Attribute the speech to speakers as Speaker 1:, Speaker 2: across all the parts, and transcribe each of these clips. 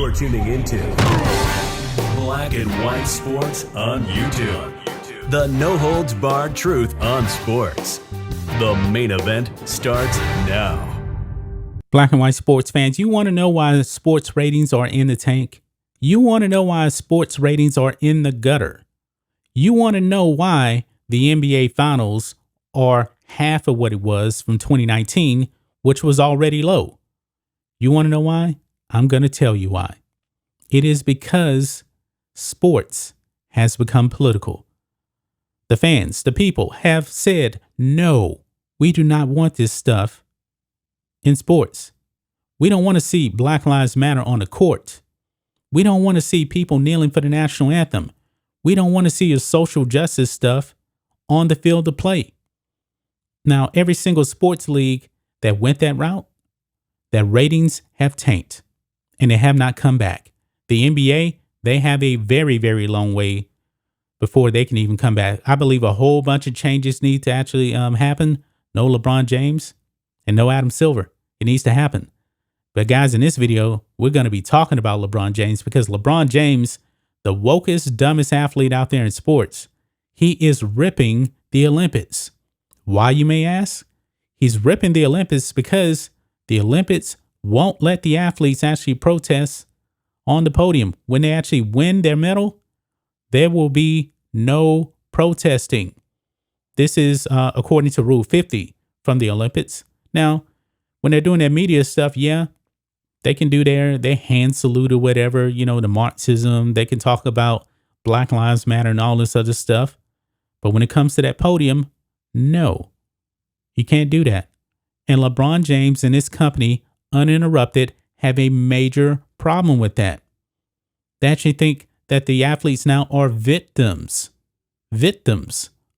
Speaker 1: You're tuning into Black and White Sports on YouTube. The no-holds-barred truth on sports. The main event starts now.
Speaker 2: Black and white sports fans, you want to know why sports ratings are in the tank? You want to know why sports ratings are in the gutter? You want to know why the NBA Finals are half of what it was from 2019, which was already low? You want to know why? I'm going to tell you why. It is because sports has become political. The fans, the people have said, no, we do not want this stuff in sports. We don't want to see Black Lives Matter on the court. We don't want to see people kneeling for the national anthem. We don't want to see your social justice stuff on the field of play. Now, every single sports league that went that route, their ratings have tanked and they have not come back. The NBA, they have a very, very long way before they can even come back. I believe a whole bunch of changes need to actually happen. No LeBron James and no Adam Silver. It needs to happen. But guys, in this video, we're going to be talking about LeBron James because LeBron James, the wokest, dumbest athlete out there in sports, he is ripping the Olympics. Why, you may ask? He's ripping the Olympics because the Olympics won't let the athletes actually protest on the podium. When they actually win their medal, there will be no protesting. This is according to Rule 50 from the Olympics. Now, when they're doing their media stuff, yeah, they can do their hand salute or whatever, you know, the Marxism. They can talk about Black Lives Matter and all this other stuff. But when it comes to that podium, no, you can't do that. And LeBron James and his company, Uninterrupted, have a major problem with that. They actually think that the athletes now are victims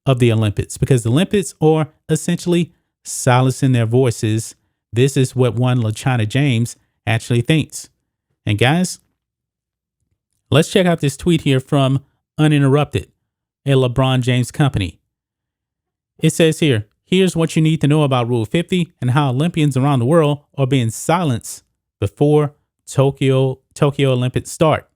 Speaker 2: of the Olympics because the Olympics are essentially silencing their voices. This is what one LaChina James actually thinks. And guys, let's check out this tweet here from Uninterrupted, a LeBron James company. It says here, here's what you need to know about Rule 50 and how Olympians around the world are being silenced before Tokyo Olympics start.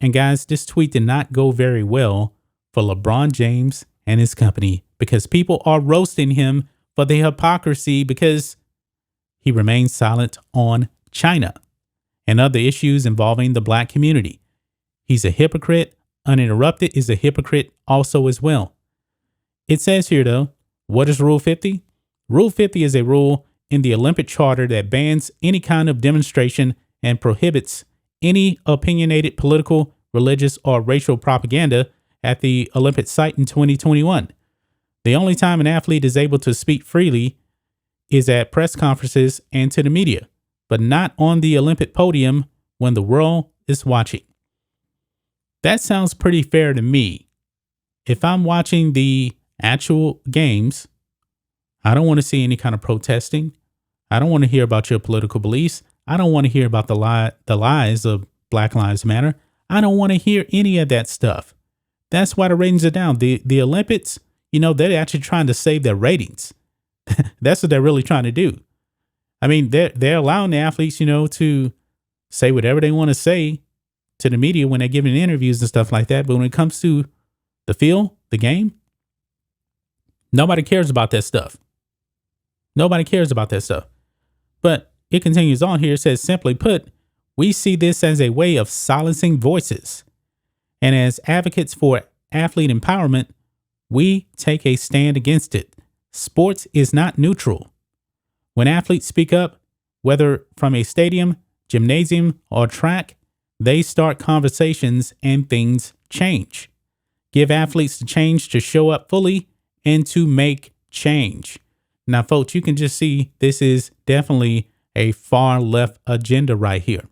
Speaker 2: And guys, this tweet did not go very well for LeBron James and his company because people are roasting him for the hypocrisy because he remains silent on China and other issues involving the Black community. He's a hypocrite. Uninterrupted is a hypocrite also as well. It says here, though, what is Rule 50? Rule 50 is a rule in the Olympic Charter that bans any kind of demonstration and prohibits any opinionated political, religious, or racial propaganda at the Olympic site in 2021. The only time an athlete is able to speak freely is at press conferences and to the media, but not on the Olympic podium when the world is watching. That sounds pretty fair to me. If I'm watching the actual games, I don't want to see any kind of protesting. I don't want to hear about your political beliefs. I don't want to hear about the lies of Black Lives Matter. I don't want to hear any of that stuff. That's why the ratings are down. The Olympics, you know, they're actually trying to save their ratings. That's what they're really trying to do. I mean, they're allowing the athletes, you know, to say whatever they want to say to the media when they're giving interviews and stuff like that. But when it comes to the field, the game, nobody cares about that stuff. Nobody cares about that stuff. But it continues on here. It says, simply put, we see this as a way of silencing voices. And as advocates for athlete empowerment, we take a stand against it. Sports is not neutral. When athletes speak up, whether from a stadium, gymnasium, or track, they start conversations and things change. Give athletes the change to show up fully and to make change. Now, folks, you can just see this is definitely a far left agenda right here.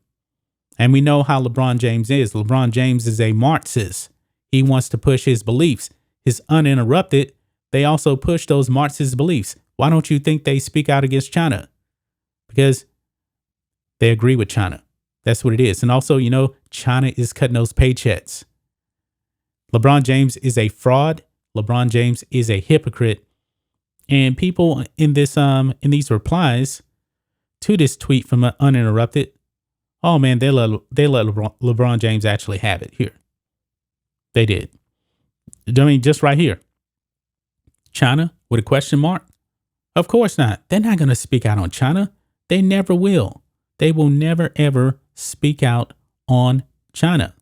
Speaker 2: And we know how LeBron James is. LeBron James is a Marxist. He wants to push his beliefs. His Uninterrupted, they also push those Marxist beliefs. Why don't you think they speak out against China? Because they agree with China. That's what it is. And also, you know, China is cutting those paychecks. LeBron James is a fraud. LeBron James is a hypocrite. And people in these replies to this tweet from Uninterrupted Oh man, they let LeBron James actually have it here. They did. I mean, just right here. China with a question mark? Of course not. They're not going to speak out on China. They never will. They will never, ever speak out on China.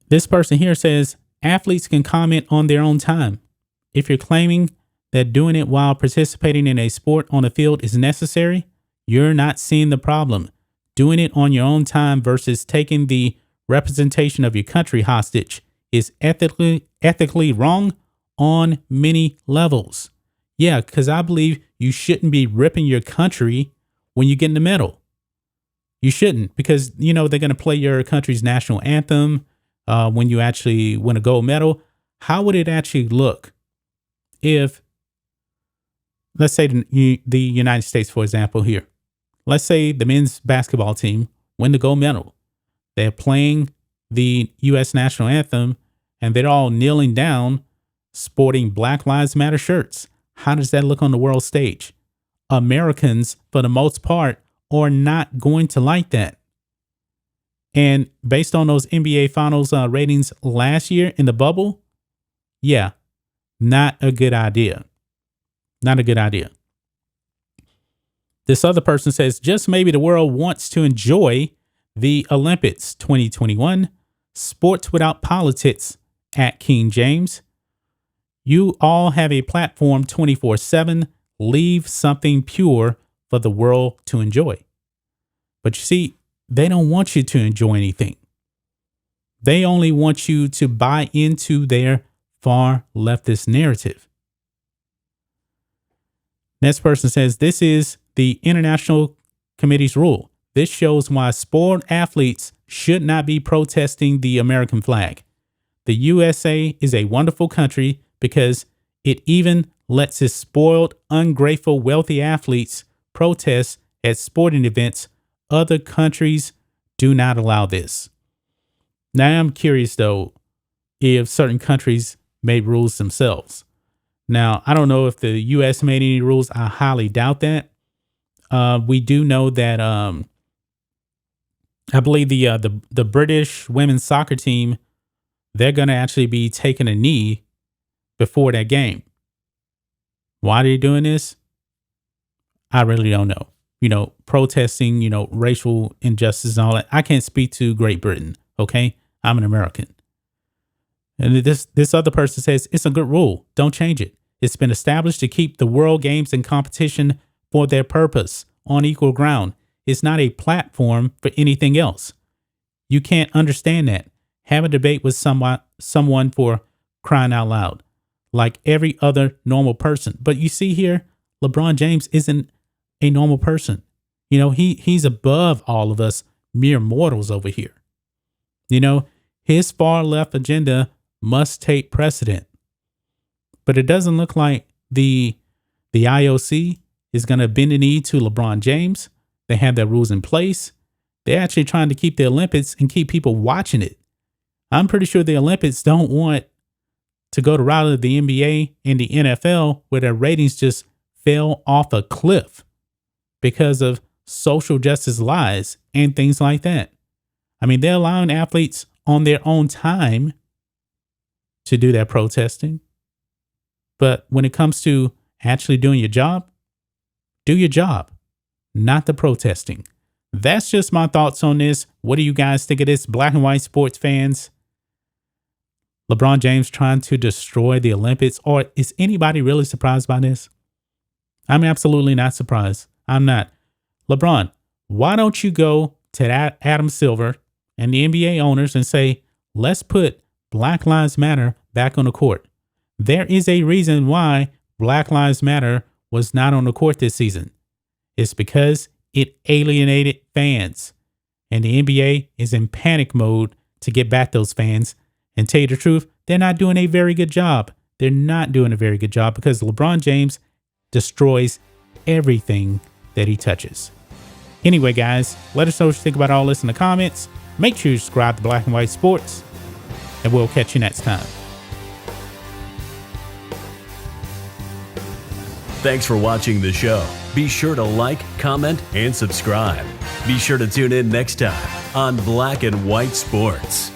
Speaker 2: This person here says athletes can comment on their own time. If you're claiming that doing it while participating in a sport on the field is necessary, you're not seeing the problem. Doing it on your own time versus taking the representation of your country hostage is ethically wrong on many levels. Yeah, because I believe you shouldn't be ripping your country when you get in the medal. You shouldn't, because, they're going to play your country's national anthem when you actually win a gold medal. How would it actually look if, let's say the United States, for example, here, let's say the men's basketball team win the gold medal. They're playing the U.S. national anthem and they're all kneeling down, sporting Black Lives Matter shirts. How does that look on the world stage? Americans, for the most part, are not going to like that. And based on those NBA Finals ratings last year in the bubble, yeah, not a good idea. Not a good idea. This other person says, just maybe the world wants to enjoy the Olympics 2021. Sports without politics at King James. You all have a platform 24/7. Leave something pure for the world to enjoy. But you see, they don't want you to enjoy anything. They only want you to buy into their far leftist narrative. Next person says, this is the International Committee's rule. This shows why sport athletes should not be protesting the American flag. The USA is a wonderful country because it even lets its spoiled, ungrateful, wealthy athletes protest at sporting events. Other countries do not allow this. Now, I'm curious, though, if certain countries made rules themselves. Now, I don't know if the U.S. made any rules. I highly doubt that. We do know that I believe the British women's soccer team, they're going to actually be taking a knee before that game. Why are they doing this? I really don't know. Protesting, racial injustice and all that. I can't speak to Great Britain. Okay. I'm an American. And this other person says it's a good rule. Don't change it. It's been established to keep the world games in competition for their purpose on equal ground. It's not a platform for anything else. You can't understand that. Have a debate with someone for crying out loud, like every other normal person. But you see here, LeBron James isn't a normal person. He's above all of us mere mortals over here. His far left agenda must take precedent. But it doesn't look like the IOC is going to bend the knee to LeBron James. They have their rules in place. They're actually trying to keep the Olympics and keep people watching it. I'm pretty sure the Olympics don't want to go the route of the NBA and the NFL where their ratings just fell off a cliff because of social justice lies and things like that. I mean, they're allowing athletes on their own time to do their protesting. But when it comes to actually doing your job, do your job, not the protesting. That's just my thoughts on this. What do you guys think of this, black and white sports fans? LeBron James trying to destroy the Olympics, or is anybody really surprised by this? I'm absolutely not surprised. I'm not. LeBron, why don't you go to that Adam Silver and the NBA owners and say, let's put Black Lives Matter back on the court. There is a reason why Black Lives Matter was not on the court this season. It's because it alienated fans. And the NBA is in panic mode to get back those fans. And tell you the truth, they're not doing a very good job. They're not doing a very good job because LeBron James destroys everything that he touches. Anyway, guys, let us know what you think about all this in the comments. Make sure you subscribe to Black and White Sports, and we'll catch you next time.
Speaker 1: Thanks for watching the show. Be sure to like, comment, and subscribe. Be sure to tune in next time on Black and White Sports.